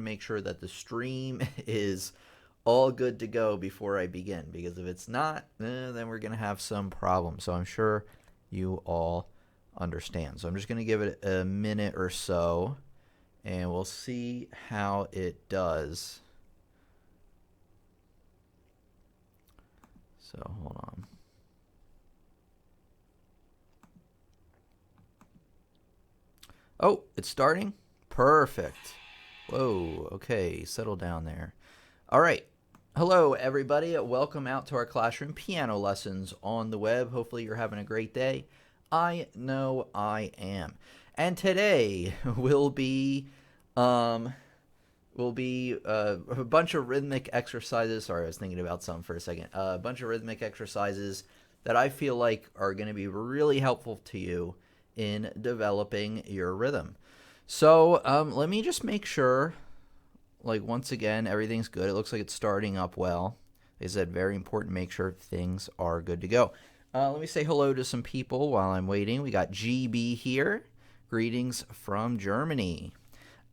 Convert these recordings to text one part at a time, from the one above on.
make sure that the stream is all good to go before I begin, because if it's not, then we're going to have some problems. So I'm sure you all understand. So I'm just going to give it a minute or so, and we'll see how it does. So hold on. Oh, it's starting? Perfect. Whoa, okay, settle down there. All right. Hello, everybody. Welcome out to our classroom piano lessons on the web. Hopefully you're having a great day. I know I am. And today will be a bunch of rhythmic exercises. Sorry, I was thinking about something for a second. A bunch of rhythmic exercises that I feel like are going to be really helpful to you in developing your rhythm. So let me just make sure, like, once again, everything's good. It looks like it's starting up well. They said very important to make sure things are good to go. Let me say hello to some people while I'm waiting. We got GB here. Greetings from Germany.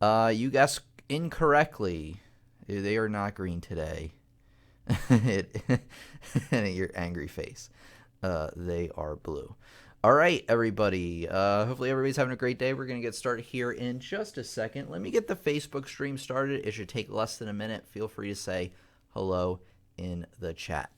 You guessed incorrectly. They are not green today. Your angry face. They are blue. All right, everybody. Hopefully everybody's having a great day. We're going to get started here in just a second. Let me get the Facebook stream started. It should take less than a minute. Feel free to say hello in the chat.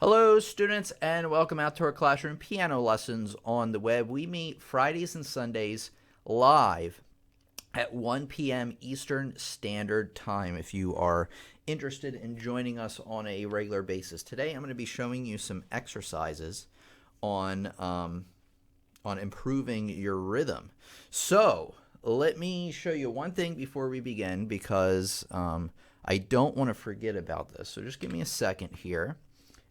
Hello, students, and welcome out to our classroom piano lessons on the web. We meet Fridays and Sundays live at 1 p.m. Eastern Standard Time if you are interested in joining us on a regular basis. Today, I'm going to be showing you some exercises on improving your rhythm. So let me show you one thing before we begin, because I don't want to forget about this. So just give me a second here,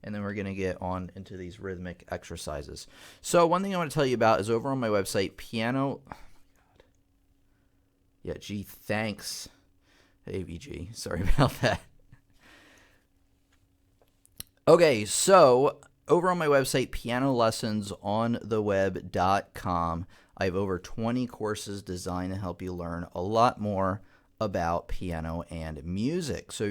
and then we're going to get on into these rhythmic exercises. So one thing I want to tell you about is over on my website, piano. Oh, God. Yeah, gee, thanks, AVG. Sorry about that. Okay, so over on my website, pianolessonsontheweb.com, I have over 20 courses designed to help you learn a lot more about piano and music. So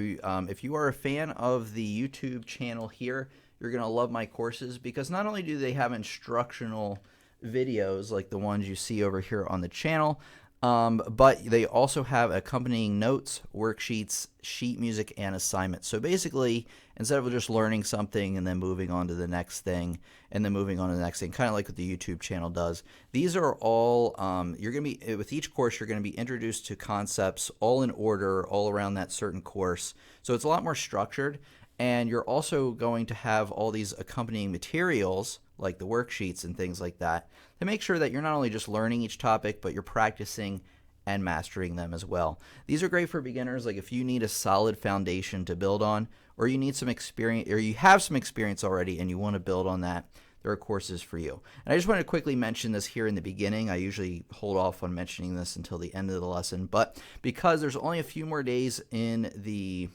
if you are a fan of the YouTube channel here, you're going to love my courses, because not only do they have instructional videos like the ones you see over here on the channel, but they also have accompanying notes, worksheets, sheet music, and assignments. So basically, instead of just learning something and then moving on to the next thing and then moving on to the next thing, kind of like what the YouTube channel does, these are all, you're going to be, with each course, you're going to be introduced to concepts all in order, all around that certain course. So it's a lot more structured, and you're also going to have all these accompanying materials, like the worksheets and things like that, to make sure that you're not only just learning each topic, but you're practicing and mastering them as well. These are great for beginners, like if you need a solid foundation to build on, or you need some experience, or you have some experience already and you want to build on that, there are courses for you. And I just want to quickly mention this here in the beginning. I usually hold off on mentioning this until the end of the lesson, but because there's only a few more days in the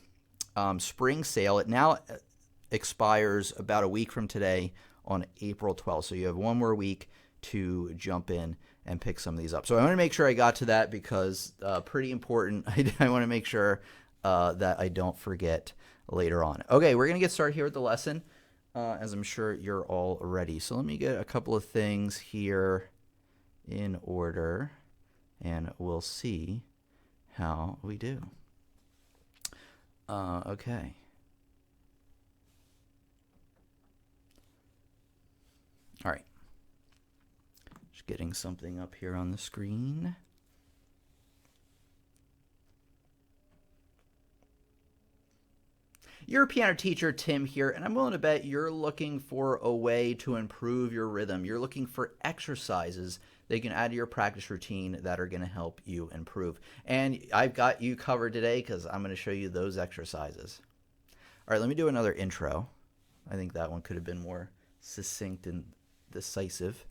spring sale, it now expires about a week from today on April 12th. So you have one more week to jump in and pick some of these up. So I want to make sure I got to that, because pretty important. I want to make sure that I don't forget later on. Okay, we're going to get started here with the lesson, as I'm sure you're all ready. So let me get a couple of things here in order, and we'll see how we do. Okay. All right. Just getting something up here on the screen. You're a piano teacher, Tim here, and I'm willing to bet you're looking for a way to improve your rhythm. You're looking for exercises that you can add to your practice routine that are going to help you improve. And I've got you covered today because I'm going to show you those exercises. All right, let me do another intro. I think that one could have been more succinct and decisive.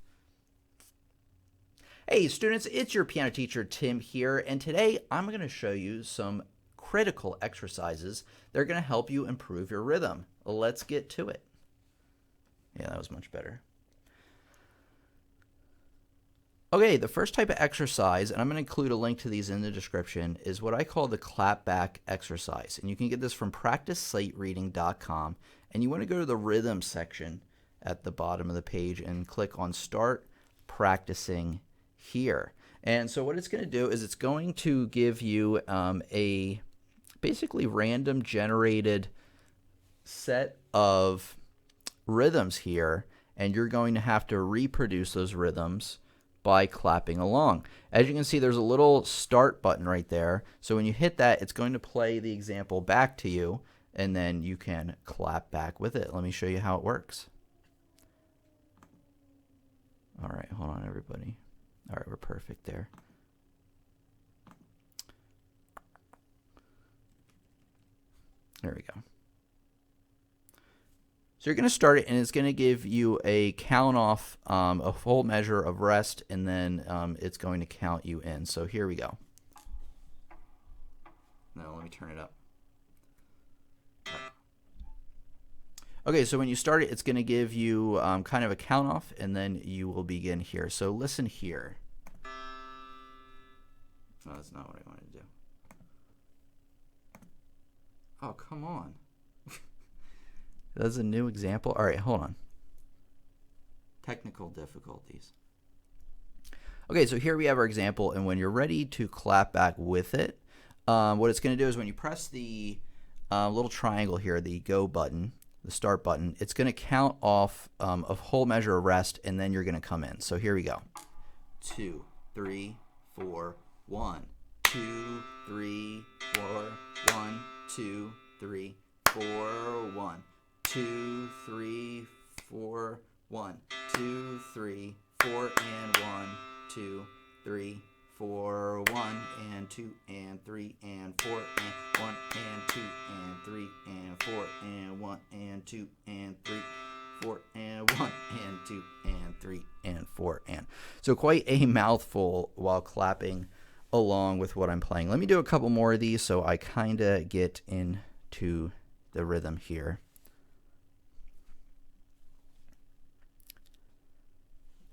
Hey students, it's your piano teacher Tim here, and today I'm going to show you some critical exercises that are going to help you improve your rhythm. Let's get to it. Yeah, that was much better. Okay, the first type of exercise, and I'm going to include a link to these in the description, is what I call the Clapback Exercise. And you can get this from practicesighreading.com, and you want to go to the rhythm section at the bottom of the page and click on Start Practicing Here. And so what it's going to do is it's going to give you a basically random generated set of rhythms here, and you're going to have to reproduce those rhythms by clapping along. As you can see, there's a little start button right there. So when you hit that, it's going to play the example back to you, and then you can clap back with it. Let me show you how it works. All right, hold on, everybody. All right, we're perfect there. There we go. So you're going to start it, and it's going to give you a count off, a full measure of rest, and then it's going to count you in. So here we go. Now let me turn it up. Okay, so when you start it, it's going to give you kind of a count off, and then you will begin here. So listen here. No, that's not what I wanted to do. Oh, come on. That's a new example. All right, hold on. Technical difficulties. Okay, so here we have our example, and when you're ready to clap back with it, what it's going to do is when you press the little triangle here, the go button, the start button, it's going to count off a whole measure of rest, and then you're going to come in. So here we go. 2, 3, 4, 1, 2, 3, 4, 1, 2, 3, 4, 1. 2, 3, 4, 1, 2, 3, 4, and 1, 2, 3, 4, 1, and 2, and 3, and 4, and 1, and 2, and 3, and 4, and 1, and 2, and 3, 4, and 1, and 2, and 3, and 4, and. So quite a mouthful while clapping along with what I'm playing. Let me do a couple more of these so I kind of get into the rhythm here.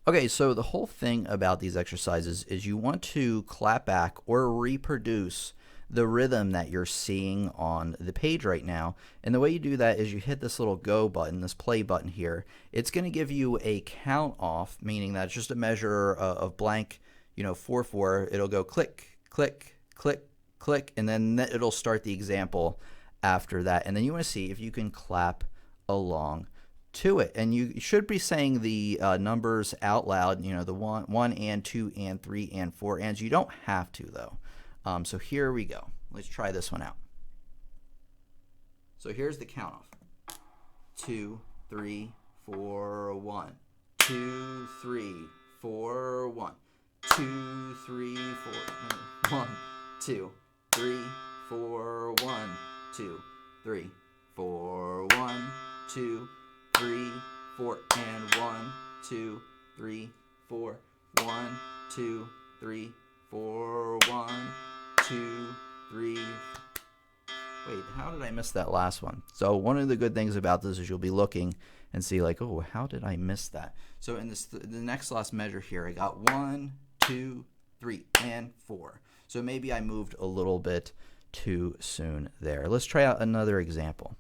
Okay, so the whole thing about these exercises is you want to clap back or reproduce the rhythm that you're seeing on the page right now. And the way you do that is you hit this little go button, this play button here. It's going to give you a count off, meaning that it's just a measure of blank, 4/4. It'll go click, click, click, click, and then it'll start the example after that. And then you want to see if you can clap along to it, and you should be saying the numbers out loud, the 1 and 2 and 3 and 4 ands. You don't have to though. So here we go. Let's try this one out. So here's the count off. 2, 3, 4, 1. 2, 3, 4, 1. 2, 3, 4, 1, 2, 3, 4, 1, 2, 3, 4, 1, 2, 3, 4, and 1, 2, 3, 4, 1, 2, 3, 4, 1, 2, 3. Wait, how did I miss that last one? So one of the good things about this is you'll be looking and see like, oh, how did I miss that? So in this, the next last measure here, I got 1, 2, 3, and 4. So maybe I moved a little bit too soon there. Let's try out another example.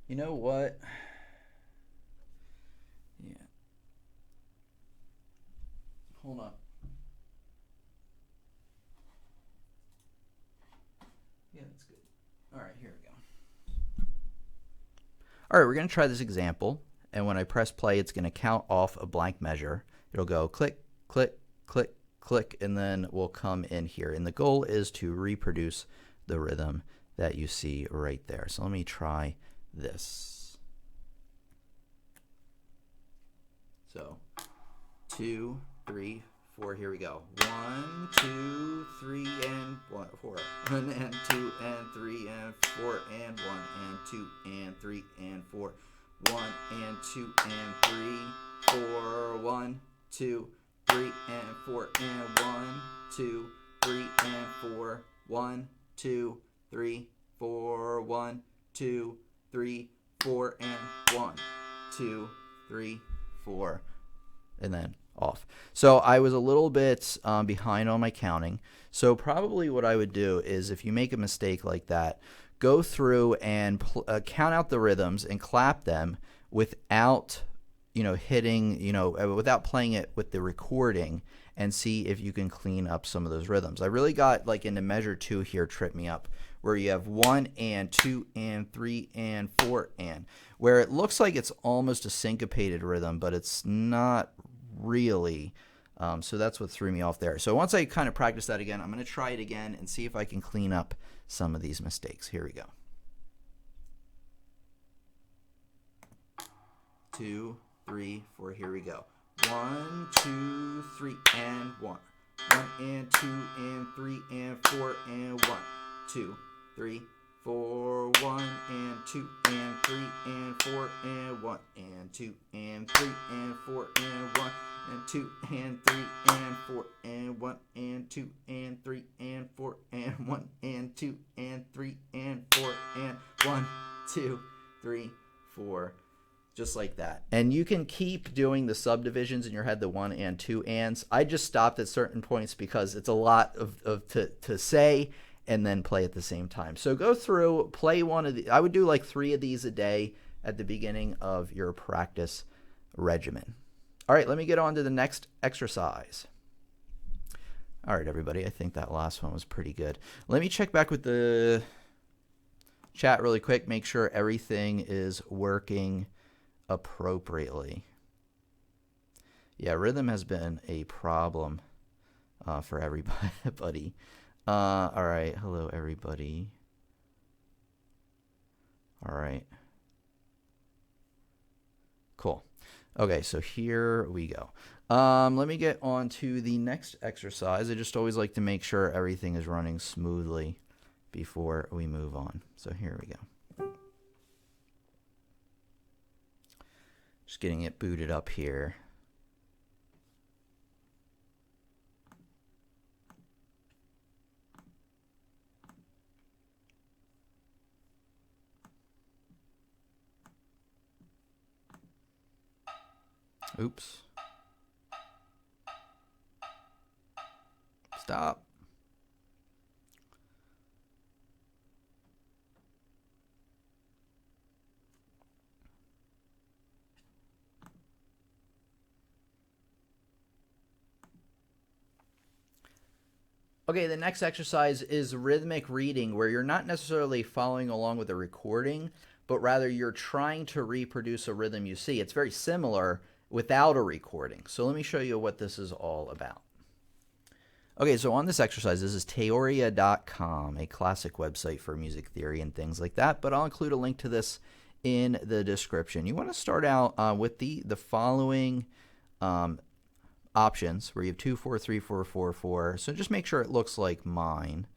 You know what? Yeah. Hold on. Yeah, that's good. All right, here we go. All right, we're going to try this example, and when I press play, it's going to count off a blank measure. It'll go click, click, click, click, and then we'll come in here. And the goal is to reproduce the rhythm that you see right there. So let me try this. So 2, 3, 4, here we go. 1, 2, 3, and 1, 4. 1 and 2 and 3 and 4 and 1 and 2 and 3 and 4. 1 and 2 and 3, 4. 1, 2, 3 and 4 and 1, 2, 3 and 4. 1, 2, 3, 4. 1, 2, 3, 4 and 1, 2, 3, 4, and then off. So I was a little bit behind on my counting. So probably what I would do is, if you make a mistake like that, go through and count out the rhythms and clap them without, hitting, without playing it with the recording, and see if you can clean up some of those rhythms. I really got like into measure 2 here, trip me up, where you have 1 and 2 and 3 and 4 and, where it looks like it's almost a syncopated rhythm, but it's not really. So that's what threw me off there. So once I kind of practice that again, I'm going to try it again and see if I can clean up some of these mistakes. Here we go. 2, 3, 4, here we go. 1, 2, 3, and 1. 1 and 2 and 3 and 4 and 1, 2, 3, 4, 1 and 2 and 3 and 4 and 1 and 2 and 3 and 4 and 1 and 2 and 3 and 4 and 1 and 2 and 3 and 4 and 1 and 2 and 3 and 4 and 1, 2, 3, 4. Just like that. And you can keep doing the subdivisions in your head, the 1 and 2 ands. I just stopped at certain points because it's a lot to say and then play at the same time. So go through, play one of the, I would do like 3 of these a day at the beginning of your practice regimen. All right, let me get on to the next exercise. All right, everybody, I think that last one was pretty good. Let me check back with the chat really quick, make sure everything is working appropriately. Yeah, rhythm has been a problem for everybody. All right, hello everybody. All right, cool. Okay, so here we go. Let me get on to the next exercise. I just always like to make sure everything is running smoothly before we move on. So here we go. Just getting it booted up here. Oops. Stop. Okay, the next exercise is rhythmic reading, where you're not necessarily following along with the recording, but rather you're trying to reproduce a rhythm you see. It's very similar without a recording. So let me show you what this is all about. Okay, so on this exercise, this is Teoria.com, a classic website for music theory and things like that, but I'll include a link to this in the description. You want to start out with the following options, where you have 2, 4, 3, 4, 4, 4. So just make sure it looks like mine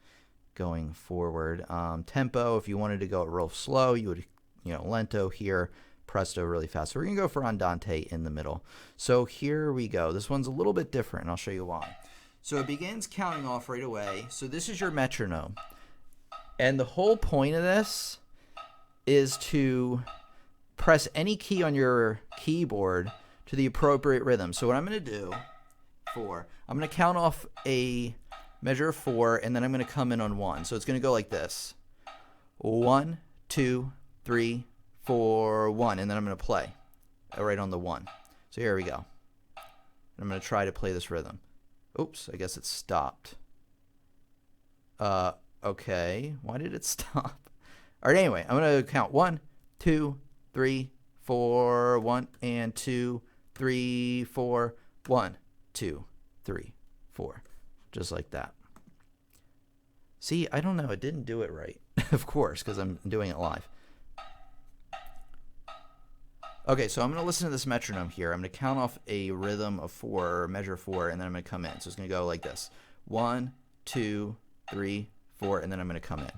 going forward. Tempo, if you wanted to go real slow, you would, lento here, presto really fast. So we're going to go for andante in the middle. So here we go. This one's a little bit different, and I'll show you why. So it begins counting off right away. So this is your metronome. And the whole point of this is to press any key on your keyboard to the appropriate rhythm. So what I'm going to do, 4, I'm going to count off a measure of 4, and then I'm going to come in on 1. So it's going to go like this. 1, 2, 3, 4, 1, and then I'm going to play right on the 1. So here we go. I'm going to try to play this rhythm. Oops, I guess it stopped. Okay, why did it stop? All right, anyway, I'm going to count 1, 2, 3, 4, 1, and 2, 3, 4, 1, 2, 3, 4. Just like that. See, I don't know. It didn't do it right. Of course, because I'm doing it live. Okay, so I'm going to listen to this metronome here. I'm going to count off a rhythm of 4, or measure 4, and then I'm going to come in. So it's going to go like this. 1, 2, 3, 4, and then I'm going to come in.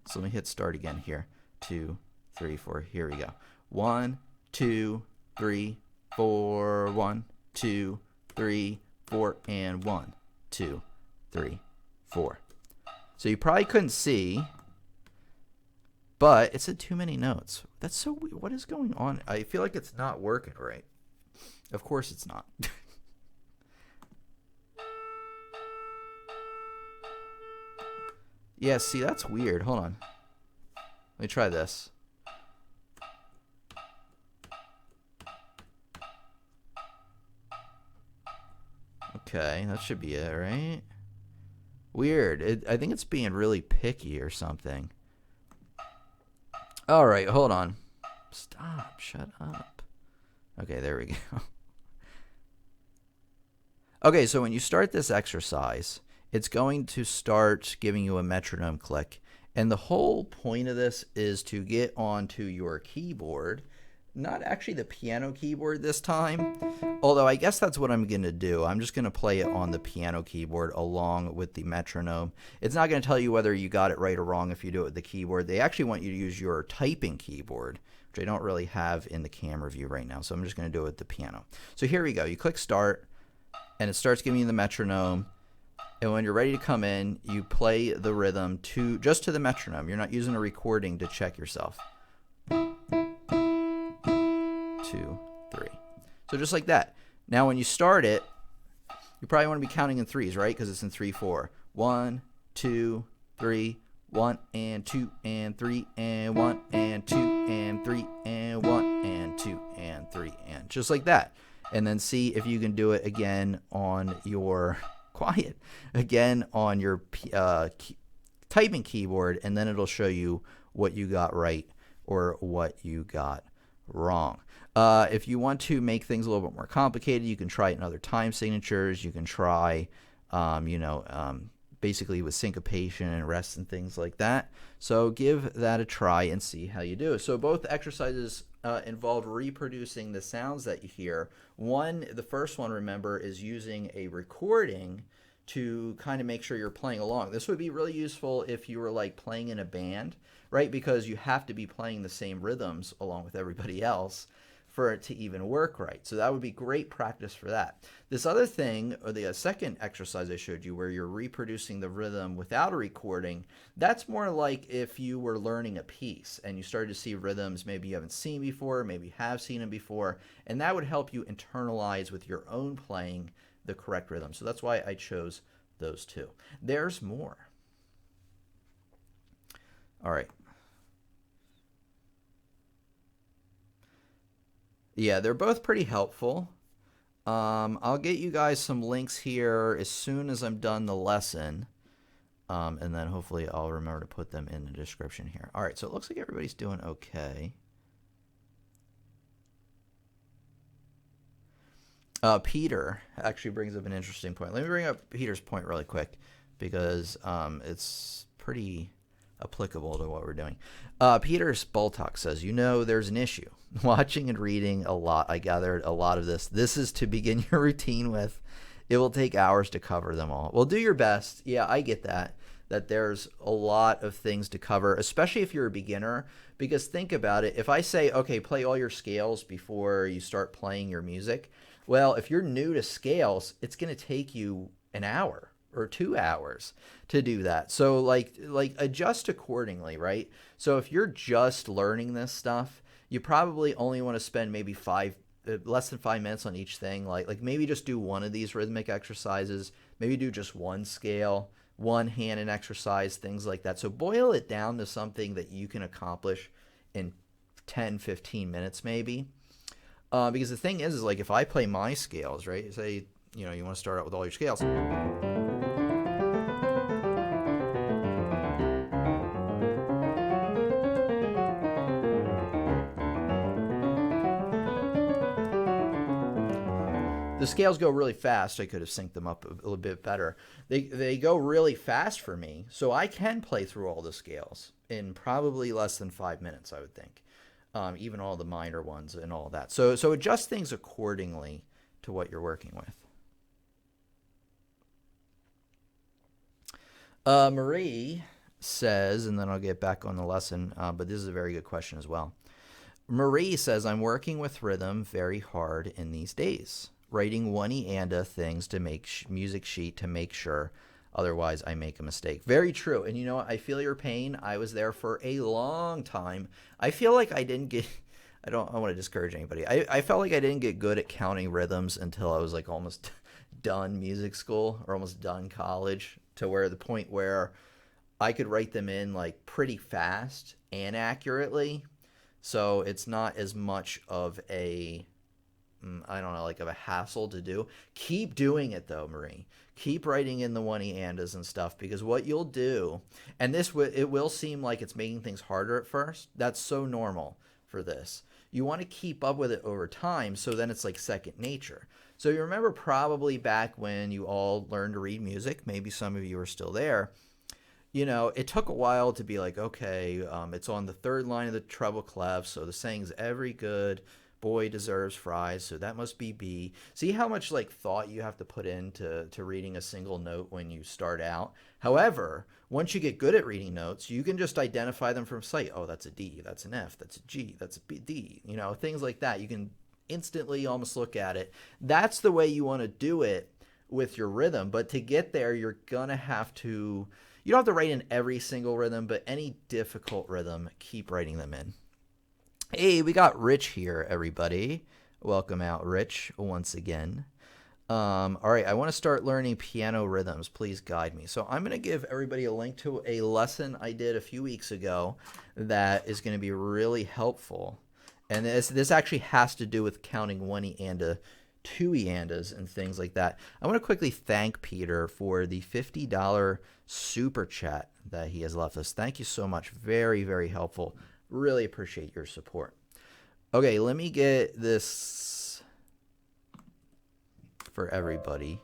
So let me hit start again here. 2, 3, 4. Here we go. 1, 2, 3, 4. 1, 2, 3, 4, and 1, 2, 3, 4. So you probably couldn't see, but it said too many notes. That's so weird. What is going on? I feel like it's not working right. Of course it's not. Yeah, see, that's weird. Hold on. Let me try this. Okay, that should be it, right? Weird. I think it's being really picky or something. All right, hold on. Stop. Shut up. Okay, there we go. Okay, so when you start this exercise, it's going to start giving you a metronome click. And the whole point of this is to get onto your keyboard. Not actually the piano keyboard this time, although I guess that's what I'm going to do. I'm just going to play it on the piano keyboard along with the metronome. It's not going to tell you whether you got it right or wrong if you do it with the keyboard. They actually want you to use your typing keyboard, which I don't really have in the camera view right now, so I'm just going to do it with the piano. So here we go. You click start, and it starts giving you the metronome. And when you're ready to come in, you play the rhythm just to the metronome. You're not using a recording to check yourself. 2, 3. So just like that. Now when you start it, you probably want to be counting in threes, right? Because it's in 3, 4. 1, 2, 3, 1 and 2 and 3 and 1 and 2 and 3 and 1 and 2 and 3 and just like that. And then see if you can do it again on your typing keyboard, and then it'll show you what you got right or what you got wrong. If you want to make things a little bit more complicated, you can try it in other time signatures. You can try, basically with syncopation and rest and things like that. So give that a try and see how you do. So both exercises involve reproducing the sounds that you hear. The first one, remember, is using a recording to kind of make sure you're playing along. This would be really useful if you were like playing in a band, right? Because you have to be playing the same rhythms along with everybody else for it to even work right. So that would be great practice for that. This other thing, or the second exercise I showed you where you're reproducing the rhythm without a recording, that's more like if you were learning a piece and you started to see rhythms maybe you haven't seen before, maybe you have seen them before, and that would help you internalize with your own playing the correct rhythm. So that's why I chose those two. There's more. All right. Yeah, they're both pretty helpful. I'll get you guys some links here as soon as I'm done the lesson. And then hopefully I'll remember to put them in the description here. All right, so it looks like everybody's doing okay. Peter actually brings up an interesting point. Let me bring up Peter's point really quick because it's pretty applicable to what we're doing. Peter Spaltok says, there's an issue. Watching and reading a lot. I gathered a lot of this. This is to begin your routine with. It will take hours to cover them all. Well, do your best. Yeah, I get that there's a lot of things to cover, especially if you're a beginner, because think about it. If I say, okay, play all your scales before you start playing your music, well, if you're new to scales, it's going to take you an hour or 2 hours to do that. So like adjust accordingly, right? So if you're just learning this stuff, you probably only want to spend maybe less than 5 minutes on each thing. Like maybe just do one of these rhythmic exercises, maybe do just one scale, one hand and exercise, things like that. So boil it down to something that you can accomplish in 10, 15 minutes maybe. Because the thing is like if I play my scales, right? Say, you want to start out with all your scales. The scales go really fast. I could have synced them up a little bit better. They go really fast for me, so I can play through all the scales in probably less than 5 minutes, I would think. Even all the minor ones and all that. So adjust things accordingly to what you're working with. Marie says, and then I'll get back on the lesson, but this is a very good question as well. Marie says, I'm working with rhythm very hard in these days, writing one-anda things to make music sheet to make sure, otherwise I make a mistake. Very true. And you know what? I feel your pain. I was there for a long time. I feel like I didn't get, I want to discourage anybody. I felt like I didn't get good at counting rhythms until I was like almost done music school or almost done college, to where the point where I could write them in like pretty fast and accurately. So it's not as much of a, I don't know, like of a hassle to do. Keep doing it though, Marie. Keep writing in the one-andas and stuff, because what you'll do, and it will seem like it's making things harder at first. That's so normal for this. You want to keep up with it over time, so then it's like second nature. So you remember probably back when you all learned to read music, maybe some of you are still there, you know, it took a while to be like, okay, it's on the third line of the treble clef, so the saying's every good boy deserves fries, so that must be B. See how much like thought you have to put into reading a single note when you start out. However, once you get good at reading notes, you can just identify them from sight. Oh, that's a D, that's an F, that's a G, that's a B, D, you know, things like that. You can instantly almost look at it. That's the way you want to do it with your rhythm. But to get there, you're gonna have to, you don't have to write in every single rhythm, but any difficult rhythm, keep writing them in. Hey, we got Rich here, everybody. Welcome out, Rich, once again. All right, I want to start learning piano rhythms. Please guide me. So I'm going to give everybody a link to a lesson I did a few weeks ago that is going to be really helpful. And this actually has to do with counting one-anda, two-andas, and things like that. I want to quickly thank Peter for the $50 super chat that he has left us. Thank you so much. Very, very helpful. Really appreciate your support. Okay, let me get this for everybody.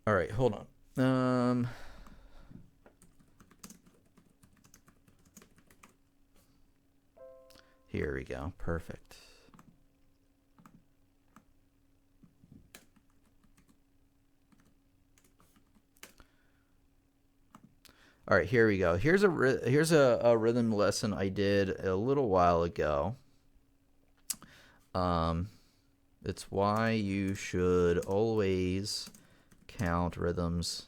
All right, hold on. Here we go. Perfect. All right, here we go. Here's a rhythm lesson I did a little while ago. It's why you should always count rhythms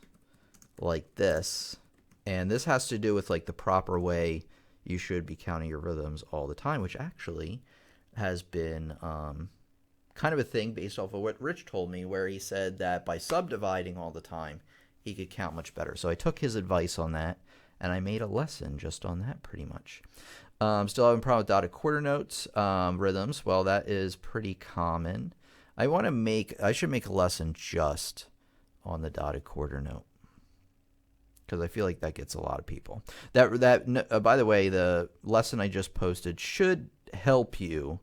like this. And this has to do with like the proper way you should be counting your rhythms all the time, which actually has been kind of a thing based off of what Rich told me, where he said that by subdividing all the time, he could count much better. So I took his advice on that, and I made a lesson just on that pretty much. Still having a problem with dotted quarter notes, rhythms. Well, that is pretty common. I should make a lesson just on the dotted quarter note, because I feel like that gets a lot of people. By the way, the lesson I just posted should help you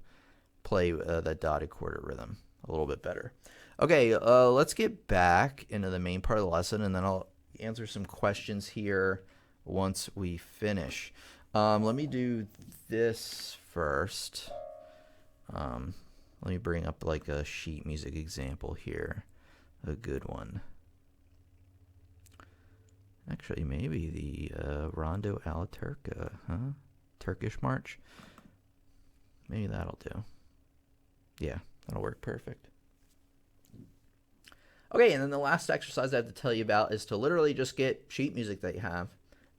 play that dotted quarter rhythm a little bit better. Okay, let's get back into the main part of the lesson, and then I'll answer some questions here once we finish. Let me do this first. Let me bring up like a sheet music example here, a good one. Actually, maybe the Rondo alla Turca, huh? Turkish march. Maybe that'll do. Yeah, that'll work perfect. Okay, and then the last exercise I have to tell you about is to literally just get sheet music that you have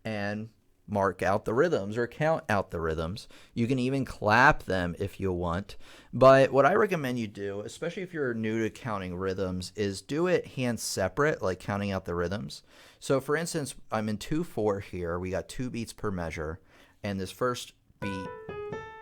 and mark out the rhythms or count out the rhythms. You can even clap them if you want. But what I recommend you do, especially if you're new to counting rhythms, is do it hand separate, like counting out the rhythms. So for instance, I'm in 2/4 here. We got 2 beats per measure, and this first beat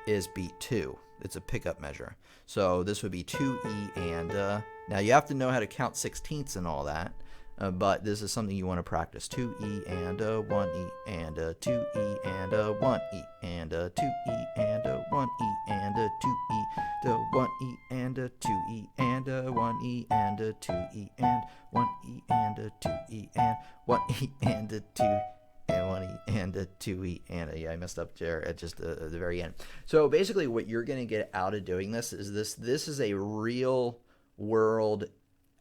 is beat 2. It's a pickup measure. So this would be 2E and now you have to know how to count sixteenths and all that. but this is something you want to practice. 2E and a 1E and a 2E and a 1E and a 2E and a 1E and a 2E, the 1E and a 2E and a 1E and a 2E and 1E and a 2E and 1E and a 2 and 1E and a 2E and a, yeah, I messed up there at just the very end. So basically what you're going to get out of doing this is a real world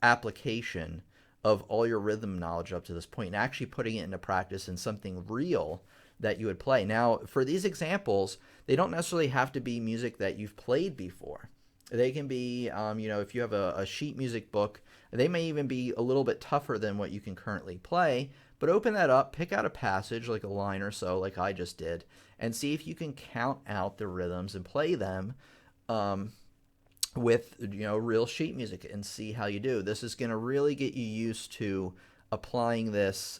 application of all your rhythm knowledge up to this point and actually putting it into practice in something real that you would play. Now, for these examples, they don't necessarily have to be music that you've played before. They can be, if you have a sheet music book, they may even be a little bit tougher than what you can currently play, but open that up, pick out a passage, like a line or so, like I just did, and see if you can count out the rhythms and play them with real sheet music and see how you do. This is going to really get you used to applying this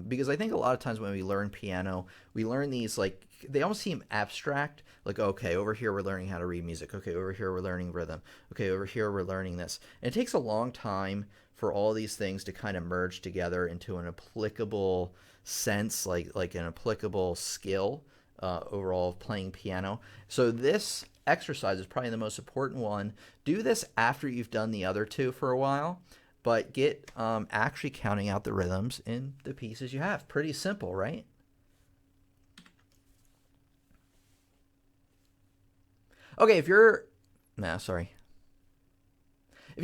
because I think a lot of times when we learn piano, we learn these like they almost seem abstract, like okay, over here we're learning how to read music, okay, over here we're learning rhythm, okay, over here we're learning this. And it takes a long time for all these things to kind of merge together into an applicable sense, like an applicable skill overall of playing piano. So this exercise is probably the most important one. Do this after you've done the other two for a while, but get actually counting out the rhythms in the pieces you have. Pretty simple, right? Okay, if you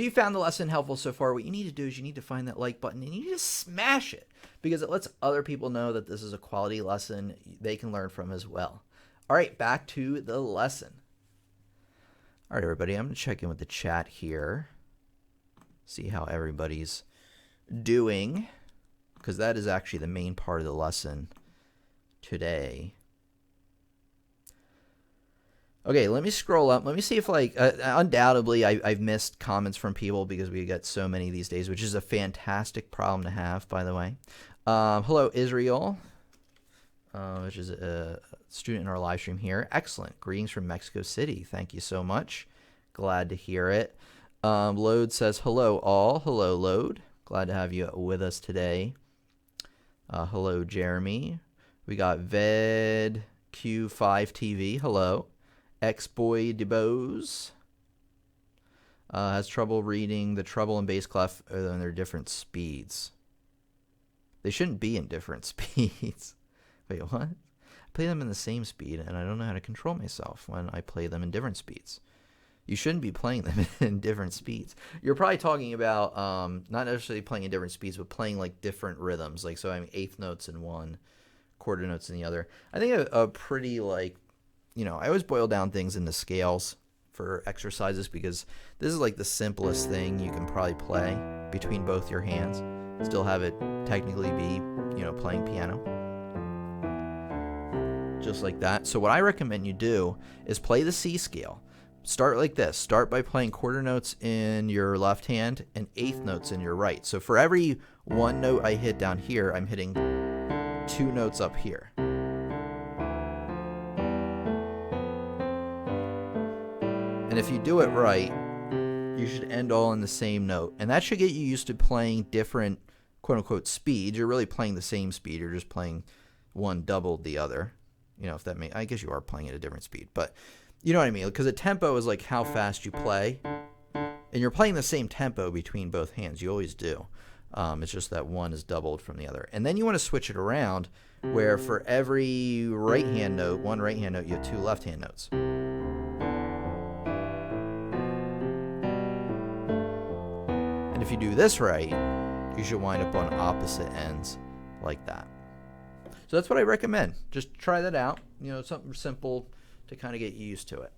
found the lesson helpful so far, what you need to do is you need to find that like button and you need to smash it because it lets other people know that this is a quality lesson they can learn from as well. All right, back to the lesson. All right, everybody, I'm going to check in with the chat here, see how everybody's doing, because that is actually the main part of the lesson today. Okay, let me scroll up. Let me see if, undoubtedly I've missed comments from people because we get so many these days, which is a fantastic problem to have, by the way. Hello, Israel, which is a student in our live stream here. Excellent. Greetings from Mexico City. Thank you so much. Glad to hear it. Load says, hello, all. Hello, Load. Glad to have you with us today. Hello, Jeremy. We got VedQ5TV. Hello. X-Boy DeBose has trouble reading the treble and bass clef in their different speeds. They shouldn't be in different speeds. Wait, what? I play them in the same speed, and I don't know how to control myself when I play them in different speeds. You shouldn't be playing them in different speeds. You're probably talking about not necessarily playing in different speeds, but playing like different rhythms. Like, so I'm eighth notes in one, quarter notes in the other. I think a pretty I always boil down things into scales for exercises because this is like the simplest thing you can probably play between both your hands. Still have it technically be, playing piano. Just like that. So what I recommend you do is play the C scale. Start like this. Start by playing quarter notes in your left hand and eighth notes in your right. So for every one note I hit down here, I'm hitting two notes up here. And if you do it right, you should end all in the same note. And that should get you used to playing different, quote-unquote, speeds. You're really playing the same speed. You're just playing one doubled the other. If that makes... I guess you are playing at a different speed. But you know what I mean? Because a tempo is like how fast you play. And you're playing the same tempo between both hands. You always do. It's just that one is doubled from the other. And then you want to switch it around where for every right-hand note, one right-hand note, you have two left-hand notes. And if you do this right, you should wind up on opposite ends like that. So that's what I recommend. Just try that out. Something simple to kind of get you used to it.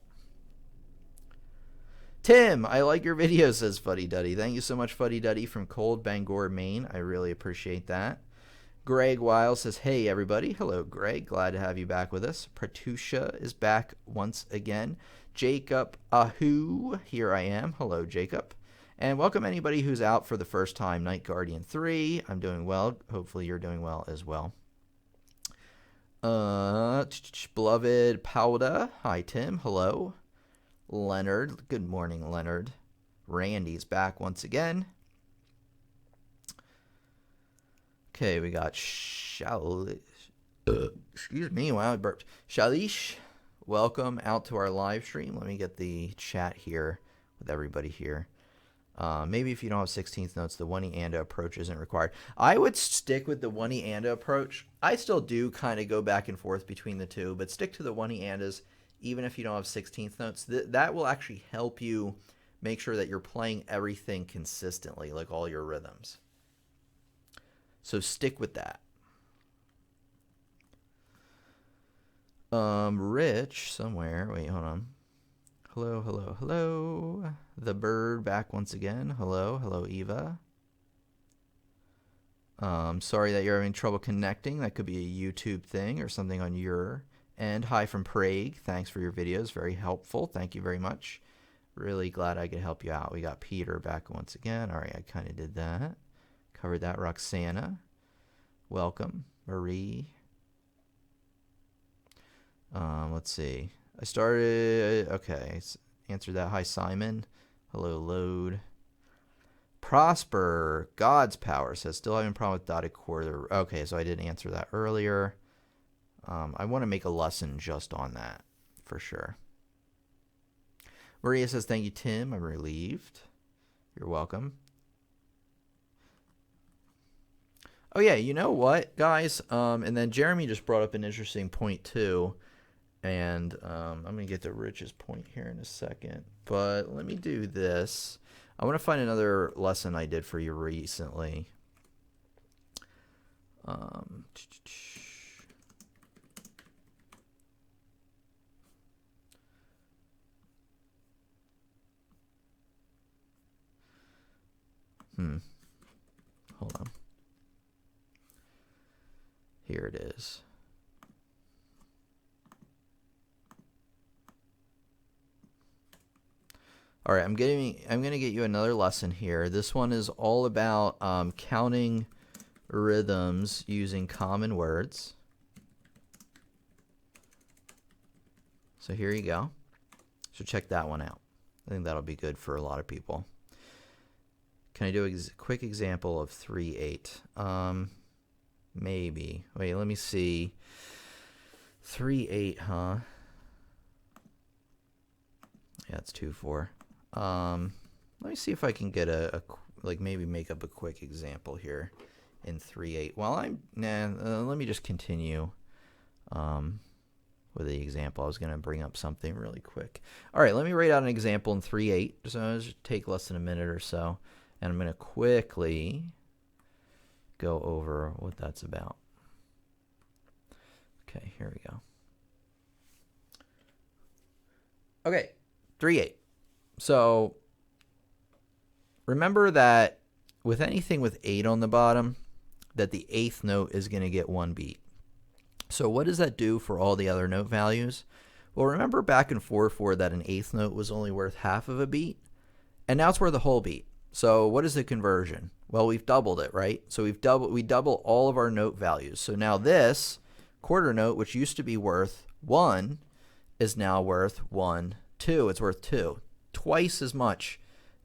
Tim, I like your video, says Fuddy Duddy. Thank you so much, Fuddy Duddy from Cold Bangor, Maine. I really appreciate that. Greg Wiles says, hey, everybody. Hello, Greg. Glad to have you back with us. Pratusha is back once again. Jacob Ahu, here I am. Hello, Jacob. And welcome anybody who's out for the first time. Night Guardian 3. I'm doing well. Hopefully you're doing well as well. Beloved Powda. Hi, Tim. Hello. Leonard. Good morning, Leonard. Randy's back once again. Okay, we got excuse me, wow, I burped. Shalish, welcome out to our live stream. Let me get the chat here with everybody here. Maybe if you don't have 16th notes, the one-e-anda approach isn't required. I would stick with the one-e-anda approach. I still do kind of go back and forth between the two, but stick to the one-e-andas even if you don't have 16th notes. That will actually help you make sure that you're playing everything consistently, like all your rhythms. So stick with that. Rich somewhere. Wait, hold on. Hello, hello, hello. The bird back once again. Hello, hello, Eva. Sorry that you're having trouble connecting. That could be a YouTube thing or something on your end. Hi from Prague. Thanks for your videos. Very helpful. Thank you very much. Really glad I could help you out. We got Peter back once again. All right, I kind of did that. Covered that. Roxana. Welcome. Marie. Let's see. I started. Okay. Answered that. Hi, Simon. Hello, Load. Prosper. God's Power says, still having a problem with dotted quarter. Okay, so I did answer that earlier. I want to make a lesson just on that for sure. Maria says, thank you, Tim. I'm relieved. You're welcome. Oh, yeah, you know what, guys? And then Jeremy just brought up an interesting point, too. And I'm going to get to Rich's point here in a second. But let me do this. I want to find another lesson I did for you recently. Hold on. Here it is. All right, I'm going to get you another lesson here. This one is all about counting rhythms using common words. So here you go. So check that one out. I think that'll be good for a lot of people. Can I do a quick example of 3/8? Maybe. Wait, let me see. 3/8, huh? Yeah, it's 2/4. Let me see if I can get maybe make up a quick example here in 3/8. Let me just continue with the example. I was going to bring up something really quick. All right, let me write out an example in 3/8. So it'll just take less than a minute or so. And I'm going to quickly go over what that's about. Okay, here we go. Okay, 3/8. So remember that with anything with 8 on the bottom, that the 8th note is going to get 1 beat. So what does that do for all the other note values? Well, remember back in 4/4 that an 8th note was only worth half of a beat, and now it's worth a whole beat. So what is the conversion? Well, we've doubled it, right? So we double all of our note values. So now this quarter note, which used to be worth 1, is now worth 1, 2. It's worth 2, twice as much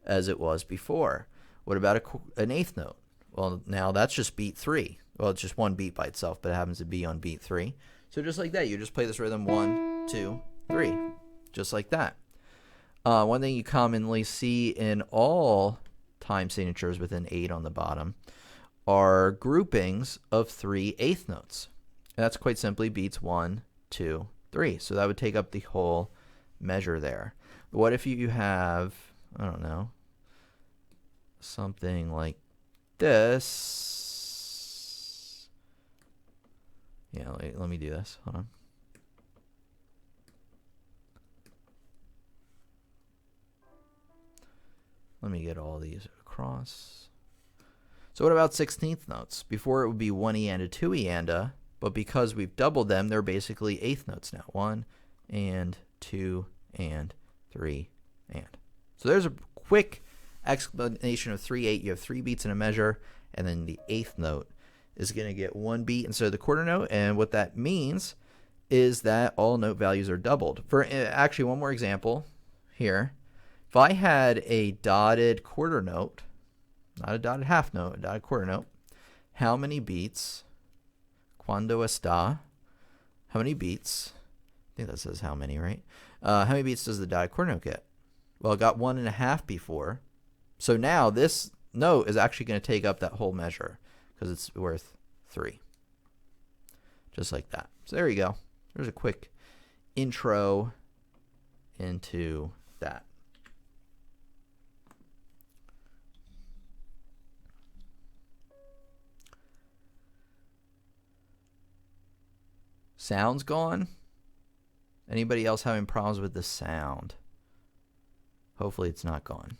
as it was before. What about an 8th note? Well, now that's just beat 3. Well, it's just 1 beat by itself, but it happens to be on beat 3. So just like that, you just play this rhythm 1, 2, 3, just like that. One thing you commonly see in all time signatures with an 8 on the bottom are groupings of 3/8 notes. And that's quite simply beats 1, 2, 3. So that would take up the whole measure there. What if you have, I don't know, something like this? Yeah, let me do this. Hold on. Let me get all these across. So what about 16th notes? Before it would be 1-e-anda, 2-e-anda, but because we've doubled them, they're basically 8th notes now. 1 and 2 and 3 and. So there's a quick explanation of 3/8. You have 3 beats in a measure, and then the 8th note is going to get 1 beat instead of the quarter note. And what that means is that all note values are doubled. For actually, one more example here. If I had a dotted quarter note, not a dotted half note, a dotted quarter note, how many beats, cuando está, how many beats, I think that says how many, right? How many beats does the diacorde note get? Well, it got 1.5 before. So now this note is actually going to take up that whole measure because it's worth 3. Just like that. So there you go. There's a quick intro into that. Sound's gone. Anybody else having problems with the sound? Hopefully it's not gone.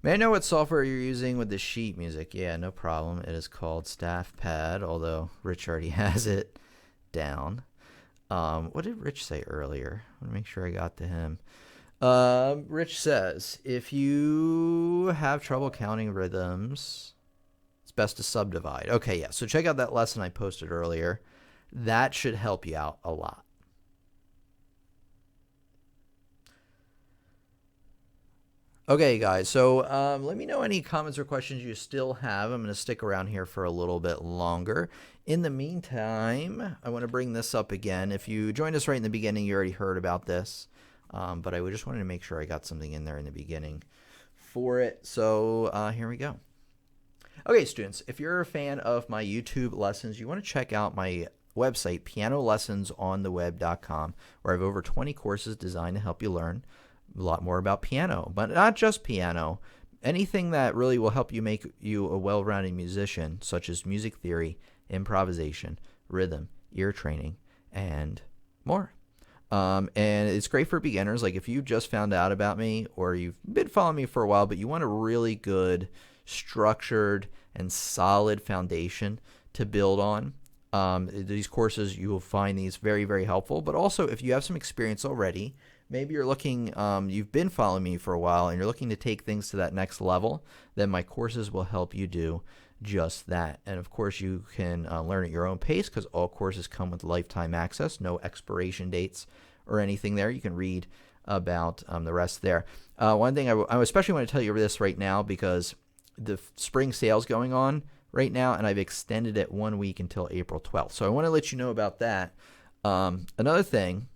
May I know what software you're using with the sheet music? Yeah, no problem. It is called Staff Pad, although Rich already has it down. What did Rich say earlier? I want to make sure I got to him. Rich says, if you have trouble counting rhythms, it's best to subdivide. Okay, yeah. So check out that lesson I posted earlier. That should help you out a lot. Okay, guys, so let me know any comments or questions you still have. I'm going to stick around here for a little bit longer. In the meantime, I want to bring this up again. If you joined us right in the beginning, you already heard about this, but I just wanted to make sure I got something in there in the beginning for it. So here we go. Okay, students, if you're a fan of my YouTube lessons, you want to check out my website, pianolessonsontheweb.com, where I have over 20 courses designed to help you learn a lot more about piano, but not just piano. Anything that really will help you make you a well-rounded musician, such as music theory, improvisation, rhythm, ear training, and more. And it's great for beginners. Like if you just found out about me or you've been following me for a while, but you want a really good, structured, and solid foundation to build on, these courses, you will find these very, very helpful. But also, if you have some experience already, maybe you're looking, you've been following me for a while and you're looking to take things to that next level, then my courses will help you do just that. And of course, you can learn at your own pace because all courses come with lifetime access, no expiration dates or anything there. You can read about the rest there. One thing I especially want to tell you this right now because the spring sale's going on right now, and I've extended it 1 week until April 12th. So I want to let you know about that. Another thing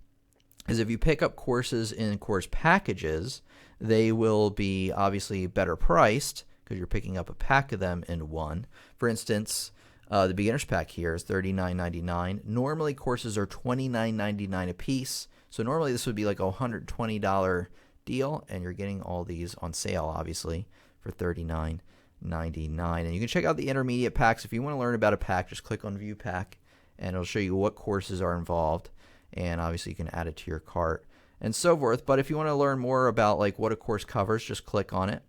is if you pick up courses in course packages, they will be obviously better priced because you're picking up a pack of them in one. For instance, the beginner's pack here is $39.99. Normally courses are $29.99 a piece. So normally this would be like a $120 deal, and you're getting all these on sale, obviously, for $39.99. And you can check out the intermediate packs. If you want to learn about a pack, just click on View Pack, and it'll show you what courses are involved. And obviously you can add it to your cart and so forth. But if you want to learn more about like what a course covers, just click on it,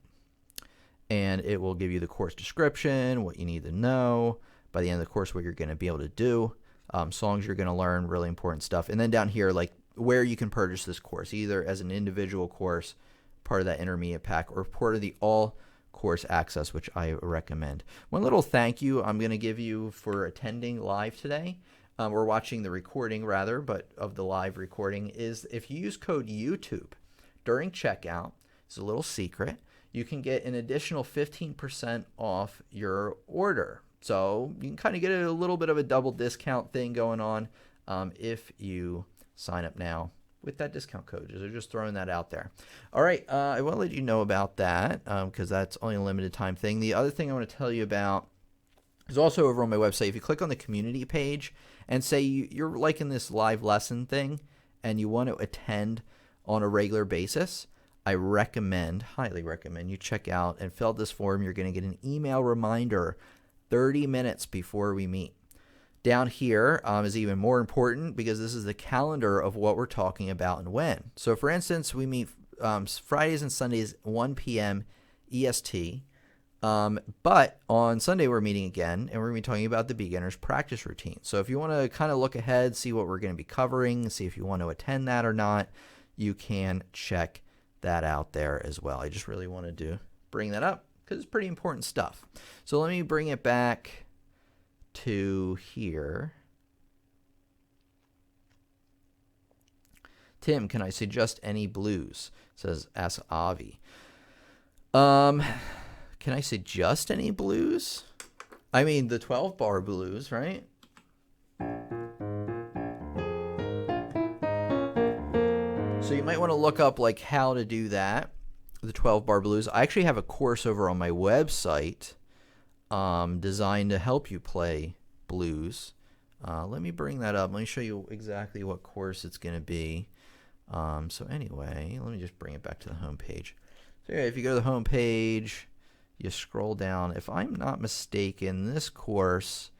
and it will give you the course description, what you need to know, by the end of the course, what you're going to be able to do, songs you're going to learn, really important stuff. And then down here, like where you can purchase this course, either as an individual course, part of that intermediate pack, or part of the all course access, which I recommend. One little thank you I'm going to give you for attending live today. We're watching the recording rather, but of the live recording is if you use code YouTube during checkout, it's a little secret, you can get an additional 15% off your order. So you can kind of get a little bit of a double discount thing going on if you sign up now with that discount code. So just throwing that out there. All right, I want to let you know about that because that's only a limited time thing. The other thing I want to tell you about is also over on my website. If you click on the community page and say you're liking this live lesson thing and you want to attend on a regular basis, I highly recommend you check out and fill out this form. You're going to get an email reminder 30 minutes before we meet. Down here is even more important because this is the calendar of what we're talking about and when. So for instance, we meet Fridays and Sundays 1 p.m. EST. But on Sunday we're meeting again, and we're going to be talking about the beginner's practice routine. So if you want to kind of look ahead, see what we're going to be covering, see if you want to attend that or not, you can check that out there as well. I just really wanted to bring that up because it's pretty important stuff. So let me bring it back to here. Tim, can I suggest any blues? Says Ask Avi. Can I suggest any blues? I mean, the 12-bar blues, right? So you might want to look up like how to do that, the 12-bar blues. I actually have a course over on my website designed to help you play blues. Let me bring that up. Let me show you exactly what course it's going to be. So anyway, let me just bring it back to the home page. So yeah, if you go to the home page, you scroll down. If I'm not mistaken, this course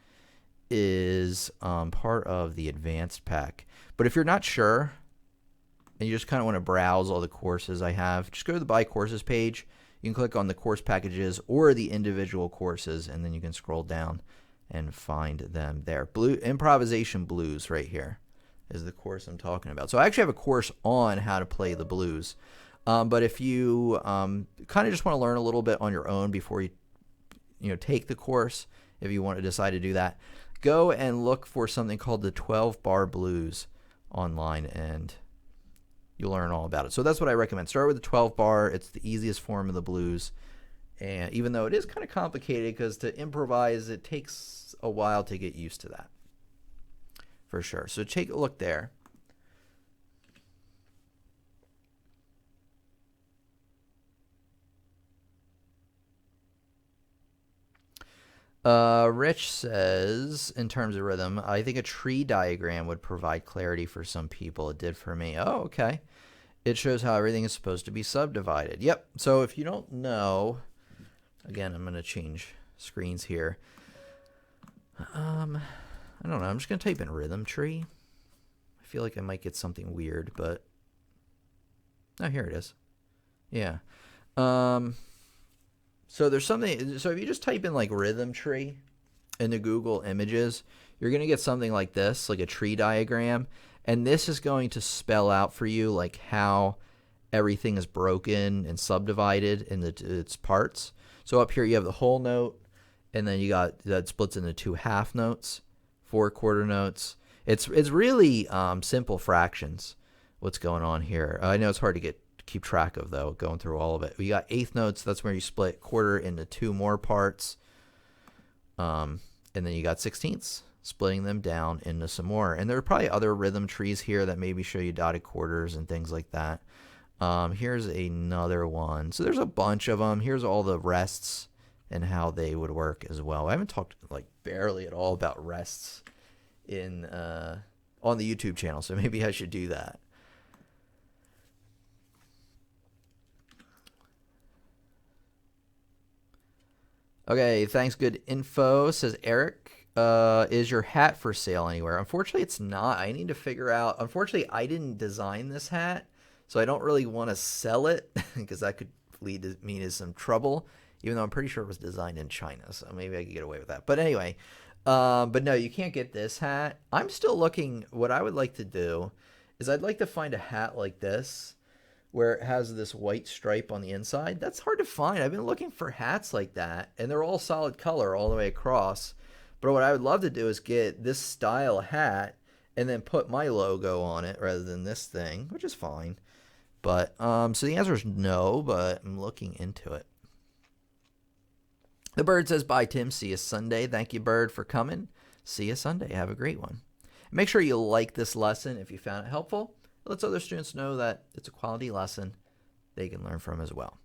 is part of the advanced pack. But if you're not sure and you just kind of want to browse all the courses I have, just go to the Buy Courses page. You can click on the course packages or the individual courses, and then you can scroll down and find them there. Improvisation Blues right here is the course I'm talking about. So I actually have a course on how to play the blues. But if you kind of just want to learn a little bit on your own before you take the course, if you want to decide to do that, go and look for something called the 12-bar blues online, and you'll learn all about it. So that's what I recommend. Start with the 12-bar. It's the easiest form of the blues. And even though it is kind of complicated, because to improvise, it takes a while to get used to that. For sure. So take a look there. Rich says, in terms of rhythm, I think a tree diagram would provide clarity for some people. It did for me. Oh, okay. It shows how everything is supposed to be subdivided. Yep. So if you don't know, again, I'm going to change screens here. I don't know. I'm just going to type in rhythm tree. I feel like I might get something weird, but oh, here it is. Yeah. So there's something. So if you just type in like rhythm tree into Google Images, you're going to get something like this, like a tree diagram. And this is going to spell out for you like how everything is broken and subdivided into its parts. So up here you have the whole note, and then you got that splits into 2 half notes, 4 quarter notes. It's really simple fractions. What's going on here? I know it's hard to keep track of though, going through all of it. We got eighth notes. That's where you split quarter into 2 more parts, and then you got sixteenths, splitting them down into some more. And there are probably other rhythm trees here that maybe show you dotted quarters and things like that. Here's another one. So there's a bunch of them. Here's all the rests and how they would work as well. I haven't talked like barely at all about rests in on the YouTube channel, so maybe I should do that. Okay, thanks. Good info, says Eric. Is your hat for sale anywhere? Unfortunately, it's not. I need to figure out. Unfortunately, I didn't design this hat, so I don't really want to sell it because that could lead me to some trouble, even though I'm pretty sure it was designed in China, so maybe I could get away with that. But anyway, but no, you can't get this hat. I'm still looking. What I would like to do is I'd like to find a hat like this where it has this white stripe on the inside. That's hard to find. I've been looking for hats like that, and they're all solid color all the way across. But what I would love to do is get this style hat and then put my logo on it rather than this thing, which is fine. But so the answer is no, but I'm looking into it. The Bird says, bye, Tim. See you Sunday. Thank you, Bird, for coming. See you Sunday. Have a great one. Make sure you like this lesson if you found it helpful. It lets other students know that it's a quality lesson they can learn from as well.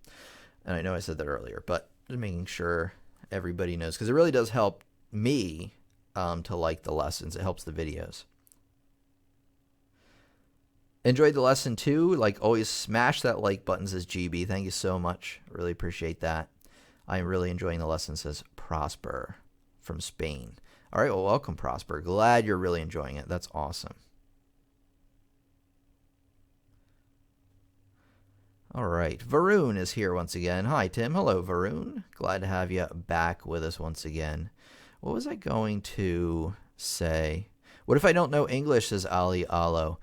And I know I said that earlier, but just making sure everybody knows, because it really does help me to like the lessons. It helps the videos. Enjoyed the lesson too. Like always, smash that like button, says GB. Thank you so much. Really appreciate that. I'm really enjoying the lesson, says Prosper from Spain. All right, well, welcome, Prosper. Glad you're really enjoying it. That's awesome. All right, Varun is here once again. Hi, Tim. Hello, Varun. Glad to have you back with us once again. What was I going to say? What if I don't know English, says Ali Alo.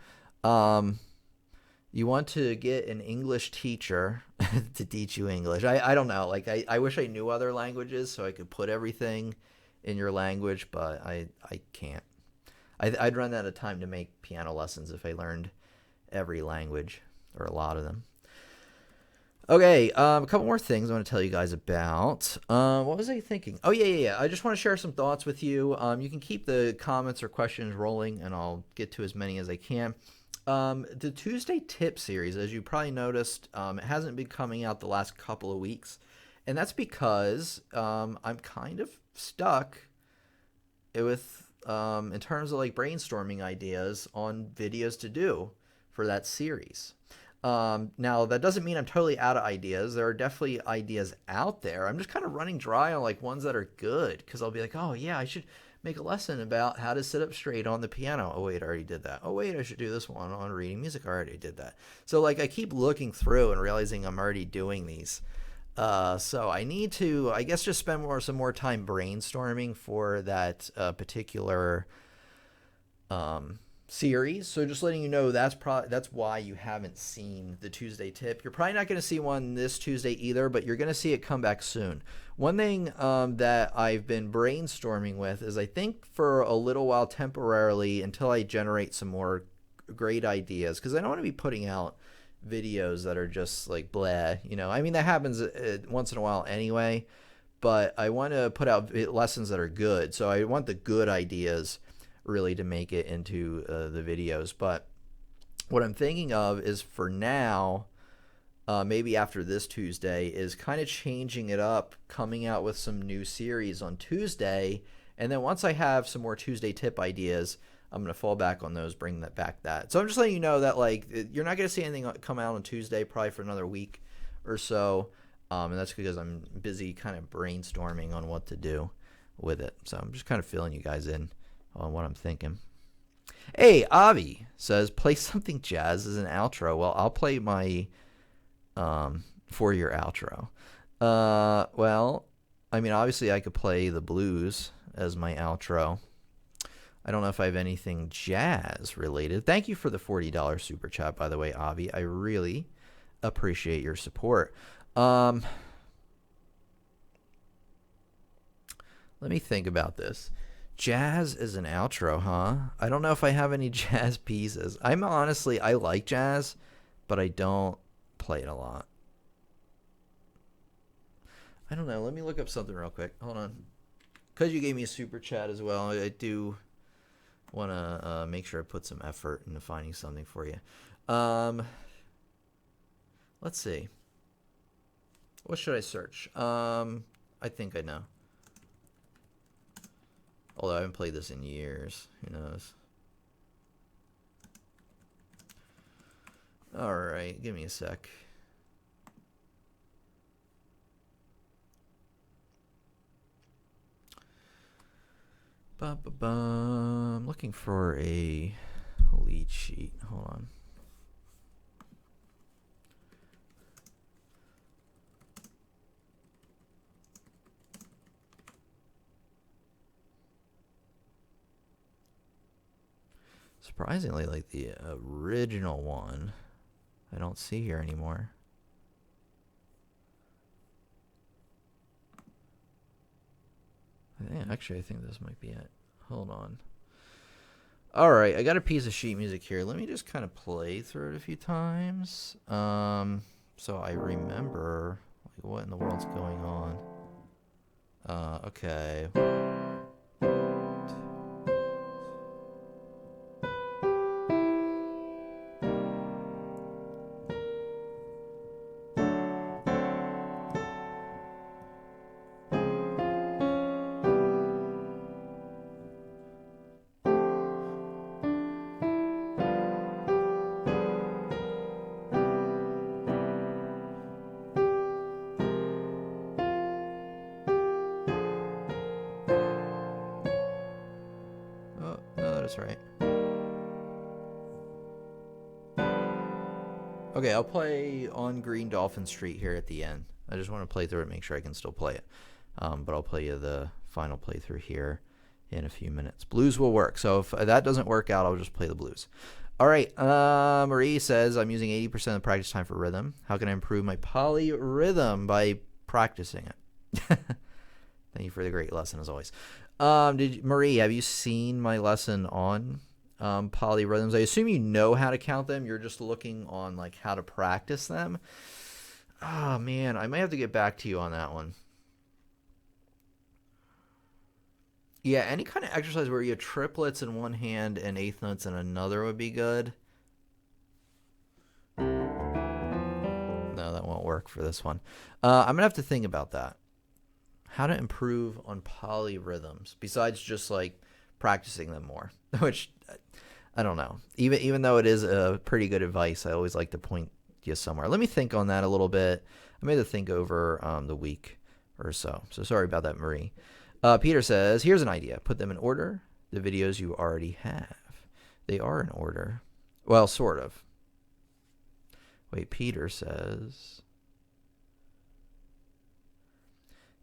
You want to get an English teacher to teach you English. I don't know. Like, I wish I knew other languages so I could put everything in your language, but I can't. I'd run out of time to make piano lessons if I learned every language, or a lot of them. Okay, a couple more things I want to tell you guys about. What was I thinking? Oh, yeah. I just want to share some thoughts with you. You can keep the comments or questions rolling, and I'll get to as many as I can. The Tuesday Tip series, as you probably noticed, it hasn't been coming out the last couple of weeks. And that's because I'm kind of stuck with, in terms of like brainstorming ideas on videos to do for that series. Now, that doesn't mean I'm totally out of ideas. There are definitely ideas out there. I'm just kind of running dry on like ones that are good because I'll be like, oh, yeah, I should make a lesson about how to sit up straight on the piano. Oh, wait, I already did that. Oh, wait, I should do this one on reading music. I already did that. So like I keep looking through and realizing I'm already doing these. So I need to, I guess, just spend some more time brainstorming for that particular series. So just letting you know that's why you haven't seen the Tuesday Tip. You're probably not going to see one this Tuesday either, but you're going to see it come back soon. One thing that I've been brainstorming with is I think for a little while temporarily until I generate some more great ideas, because I don't want to be putting out videos that are just like blah, I mean that happens once in a while anyway, but I want to put out lessons that are good, so I want the good ideas really to make it into the videos. But what I'm thinking of is for now, maybe after this Tuesday, is kind of changing it up, coming out with some new series on Tuesday, and then once I have some more Tuesday Tip ideas, I'm going to fall back on those, bring that back. So I'm just letting you know that like you're not going to see anything come out on Tuesday probably for another week or so. And that's because I'm busy kind of brainstorming on what to do with it. So I'm just kind of filling you guys in on what I'm thinking. Hey, Avi says, play something jazz as an outro. Well, I'll play my for your outro. Well, I mean, obviously I could play the blues as my outro. I don't know if I have anything jazz related. Thank you for the $40 super chat, by the way, Avi. I really appreciate your support. Let me think about this. Jazz is an outro, huh? I don't know if I have any jazz pieces. I like jazz, but I don't play it a lot. I don't know. Let me look up something real quick. Hold on. Because you gave me a super chat as well, I do want to make sure I put some effort into finding something for you. Let's see. What should I search? I think I know. Although I haven't played this in years. Who knows? Alright, give me a sec. I'm looking for a lead sheet. Hold on. Surprisingly, like the original one, I don't see here anymore. I think this might be it. Hold on. All right, I got a piece of sheet music here. Let me just kind of play through it a few times, so I remember like what in the world's going on. Okay. Right. Okay, I'll play on Green Dolphin Street here at the end. I just want to play through it, make sure I can still play it. But I'll play you the final playthrough here in a few minutes. Blues will work. So if that doesn't work out, I'll just play the blues. All right. Marie says, I'm using 80% of the practice time for rhythm. How can I improve my polyrhythm? By practicing it. Thank you for the great lesson, as always. Marie, have you seen my lesson on polyrhythms? I assume you know how to count them. You're just looking on like how to practice them. Oh, man, I might have to get back to you on that one. Yeah, any kind of exercise where you have triplets in one hand and eighth notes in another would be good. No, that won't work for this one. I'm going to have to think about that. How to improve on polyrhythms besides just like practicing them more, which I don't know. Even though it is a pretty good advice, I always like to point you somewhere. Let me think on that a little bit. I made to think over the week or so. So sorry about that, Marie. Peter says, here's an idea. Put them in order. The videos you already have. They are in order. Well, sort of. Wait, Peter says...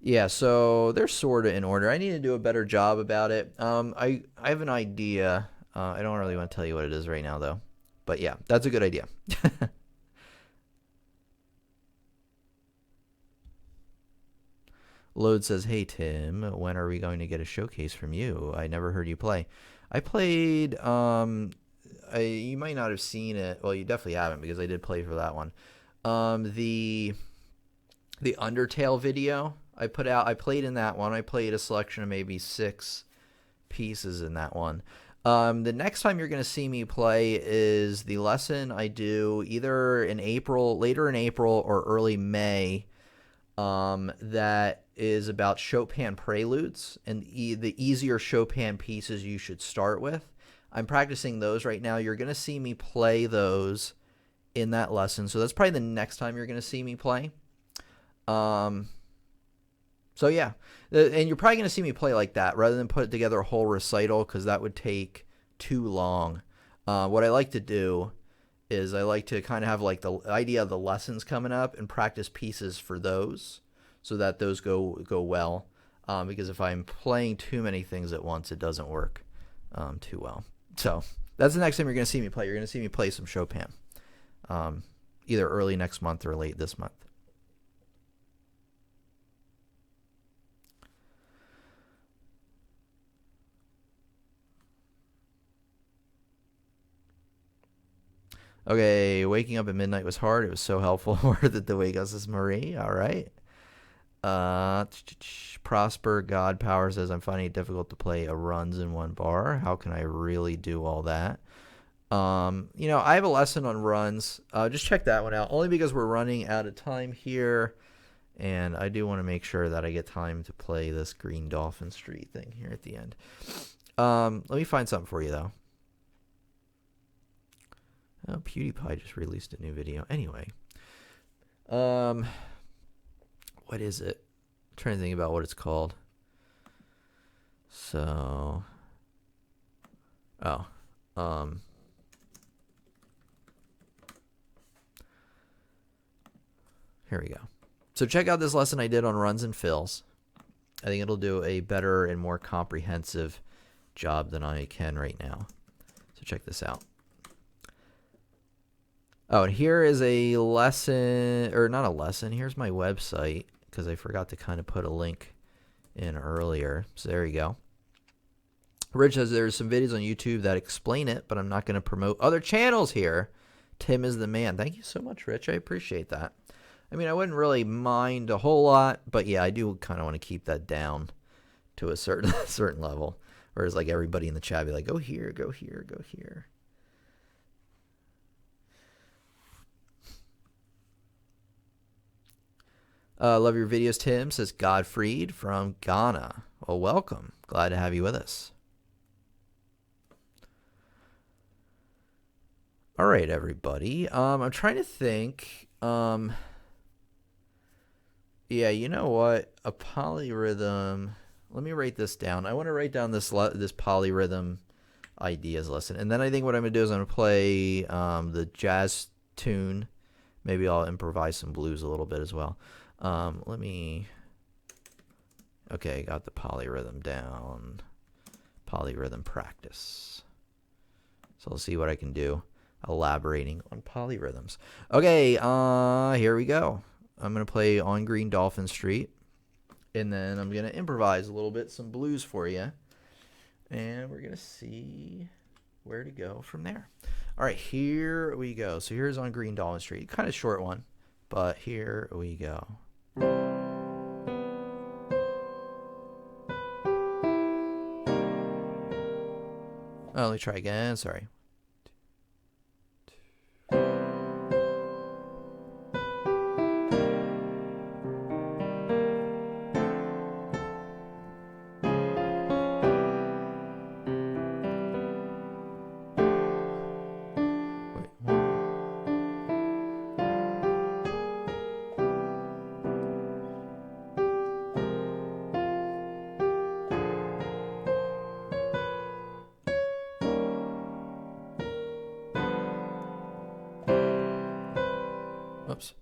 Yeah, so they're sort of in order. I need to do a better job about it. I have an idea. I don't really want to tell you what it is right now, though. But yeah, that's a good idea. Load says, hey, Tim, when are we going to get a showcase from you? I never heard you play. I played, you might not have seen it. Well, you definitely haven't because I did play for that one. The Undertale video I put out, I played in that one. I played a selection of maybe 6 pieces in that one. The next time you're going to see me play is the lesson I do either in April, later in April or early May. That is about Chopin preludes and the easier Chopin pieces you should start with. I'm practicing those right now. You're going to see me play those in that lesson. So that's probably the next time you're going to see me play. So yeah, and you're probably going to see me play like that rather than put together a whole recital because that would take too long. What I like to do is I like to kind of have like the idea of the lessons coming up and practice pieces for those so that those go well. Because if I'm playing too many things at once, it doesn't work too well. So that's the next time you're going to see me play. You're going to see me play some Chopin, either early next month or late this month. Okay, waking up at midnight was hard. It was so helpful. Worth it to wake us, is Marie. All right. Prosper God Power says, I'm finding it difficult to play a runs in one bar. How can I really do all that? I have a lesson on runs. Just check that one out. Only because we're running out of time here. And I do want to make sure that I get time to play this Green Dolphin Street thing here at the end. Let me find something for you, though. Oh, PewDiePie just released a new video. Anyway. What is it? I'm trying to think about what it's called. So. Oh. Here we go. So check out this lesson I did on runs and fills. I think it'll do a better and more comprehensive job than I can right now. So check this out. Oh, and here is a lesson, or not a lesson. Here's my website, because I forgot to kind of put a link in earlier. So there you go. Rich says there's some videos on YouTube that explain it, but I'm not going to promote other channels here. Tim is the man. Thank you so much, Rich. I appreciate that. I mean, I wouldn't really mind a whole lot, but yeah, I do kind of want to keep that down to a certain level. Whereas like everybody in the chat be like, go here, go here, go here. Love your videos, Tim, says Godfried from Ghana. Well, welcome. Glad to have you with us. All right, everybody. I'm trying to think. Yeah, you know what? A polyrhythm. Let me write this down. I want to write down this polyrhythm ideas lesson. And then I think what I'm going to do is I'm going to play the jazz tune. Maybe I'll improvise some blues a little bit as well. Okay, got the polyrhythm down. Polyrhythm practice. So I'll see what I can do elaborating on polyrhythms. Okay, here we go. I'm going to play On Green Dolphin Street. And then I'm going to improvise a little bit, some blues for you. And we're going to see where to go from there. All right, here we go. So here's On Green Dolphin Street. Kind of short one. but here we go. Oh, let me try again. Sorry. Oops.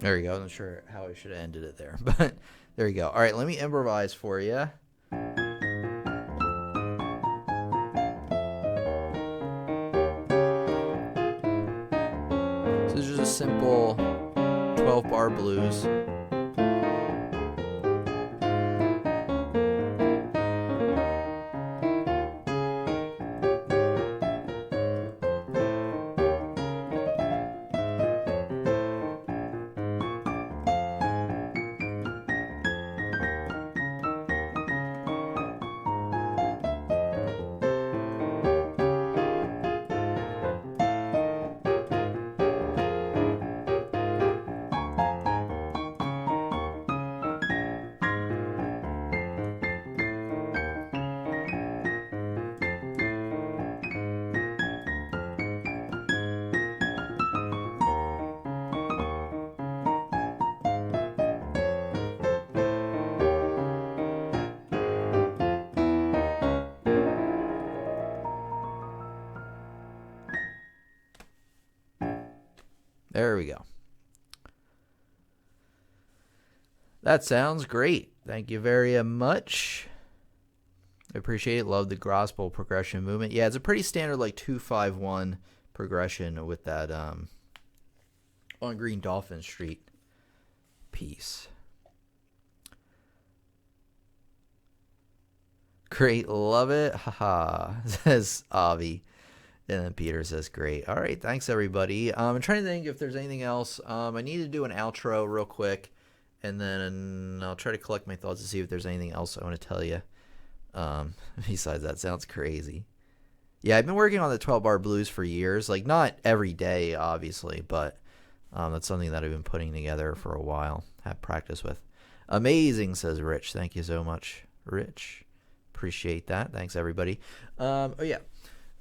There we go. I'm not sure how I should have ended it there, but there you go. All right, let me improvise for you. So this is a simple 12-bar blues. There we go. That sounds great. Thank you very much. I appreciate it. Love the gospel progression movement. Yeah, it's a pretty standard like 2-5-1 progression with that on Green Dolphin Street piece. Great, love it. Haha, says Avi. And then Peter says, great. All right, thanks, everybody. I'm trying to think if there's anything else. I need to do an outro real quick, and then I'll try to collect my thoughts to see if there's anything else I want to tell you. Besides that, sounds crazy. Yeah, I've been working on the 12-bar blues for years. Like, not every day, obviously, but that's something that I've been putting together for a while, have practice with. Amazing, says Rich. Thank you so much, Rich. Appreciate that. Thanks, everybody. Oh, yeah.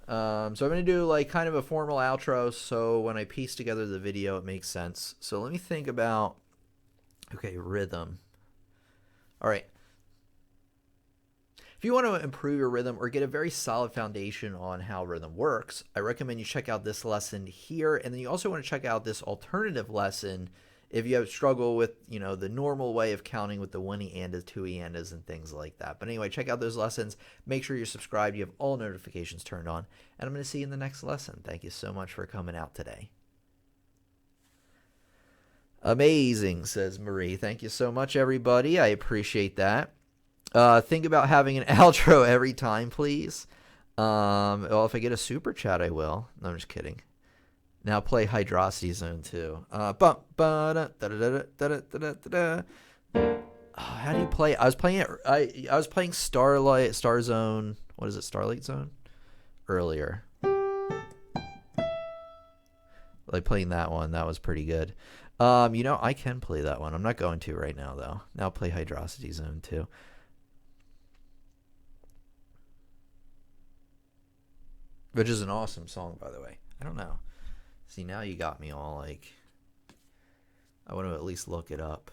So I'm going to do like kind of a formal outro, so when I piece together the video, it makes sense. So let me think about, okay, rhythm. All right. If you want to improve your rhythm or get a very solid foundation on how rhythm works, I recommend you check out this lesson here. And then you also want to check out this alternative lesson if you have struggle with, you know, the normal way of counting with the 1-E-andas, 2-E-andas, and things like that. But anyway, check out those lessons. Make sure you're subscribed. You have all notifications turned on. And I'm going to see you in the next lesson. Thank you so much for coming out today. Amazing, says Marie. Thank you so much, everybody. I appreciate that. Think about having an outro every time, please. Well, if I get a super chat, I will. No, I'm just kidding. Now play Hydrosity Zone 2. How do you play? I was playing it. I was playing Star Zone. What is it? Starlight Zone earlier. Like playing that one. That was pretty good. I can play that one. I'm not going to right now, though. Now I'll play Hydrosity Zone, too. Which is an awesome song, by the way. I don't know. See, now you got me all like... I want to at least look it up.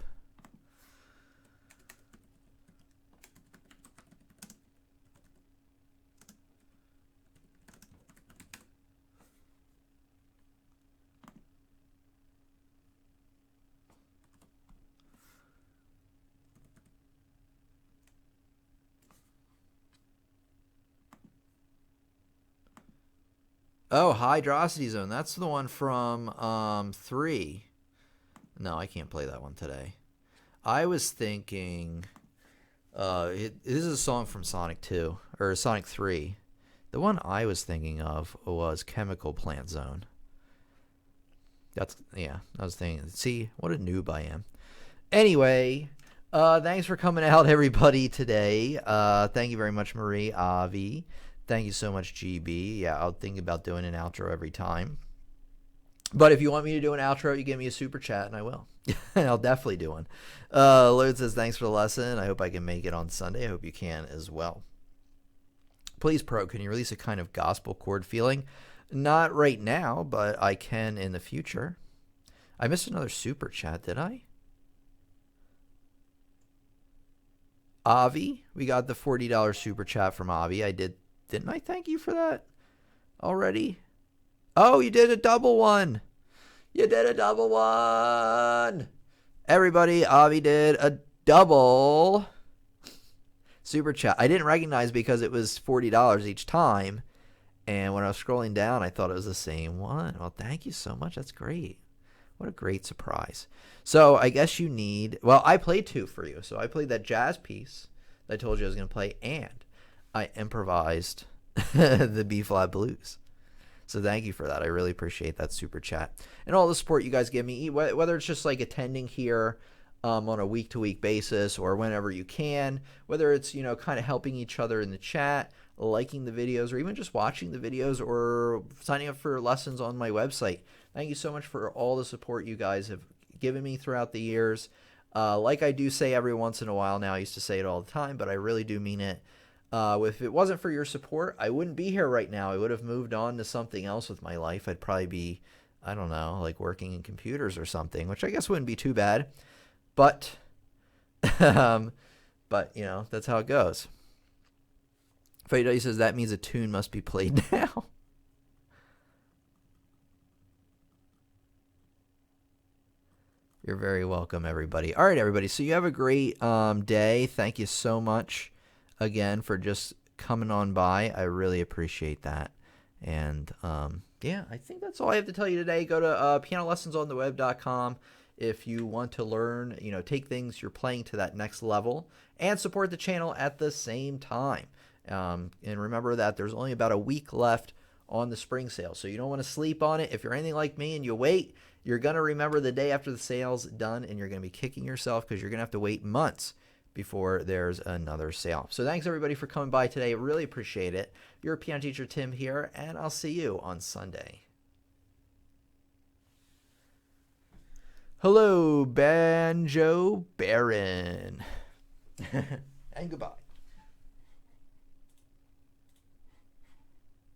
Oh, Hydrosity Zone. That's the one from 3. No, I can't play that one today. I was thinking... this is a song from Sonic 2, or Sonic 3. The one I was thinking of was Chemical Plant Zone. I was thinking, see, what a noob I am. Anyway, thanks for coming out, everybody, today. Thank you very much, Marie, Avi. Thank you so much, GB. Yeah, I'll think about doing an outro every time. But if you want me to do an outro, you give me a super chat, and I will. I'll definitely do one. Lloyd says, thanks for the lesson. I hope I can make it on Sunday. I hope you can as well. Please, Pro, can you release a kind of gospel chord feeling? Not right now, but I can in the future. I missed another super chat, did I? Avi, we got the $40 super chat from Avi. Didn't I thank you for that already? Oh, you did a double one. You did a double one. Everybody, Avi did a double super chat. I didn't recognize because it was $40 each time. And when I was scrolling down, I thought it was the same one. Well, thank you so much. That's great. What a great surprise. So I guess you need... Well, I played 2 for you. So I played that jazz piece that I told you I was going to play. And I improvised the B-flat blues. So thank you for that. I really appreciate that super chat. And all the support you guys give me, whether it's just like attending here on a week-to-week basis or whenever you can, whether it's, kind of helping each other in the chat, liking the videos, or even just watching the videos or signing up for lessons on my website. Thank you so much for all the support you guys have given me throughout the years. Like I do say every once in a while now, I used to say it all the time, but I really do mean it. If it wasn't for your support, I wouldn't be here right now. I would have moved on to something else with my life. I'd probably be, I don't know, like working in computers or something, which I guess wouldn't be too bad. But, that's how it goes. Freddy says that means a tune must be played now. You're very welcome, everybody. All right, everybody. So you have a great day. Thank you so much again for just coming on by. I really appreciate that. And I think that's all I have to tell you today. Go to pianolessonsontheweb.com if you want to learn, take things you're playing to that next level and support the channel at the same time. And remember that there's only about a week left on the spring sale. So you don't want to sleep on it. If you're anything like me and you wait, you're going to remember the day after the sale's done and you're going to be kicking yourself because you're going to have to wait months before there's another sale. So thanks everybody for coming by today. Really appreciate it. Your piano teacher Tim here, and I'll see you on Sunday. Hello, Banjo Baron. And goodbye.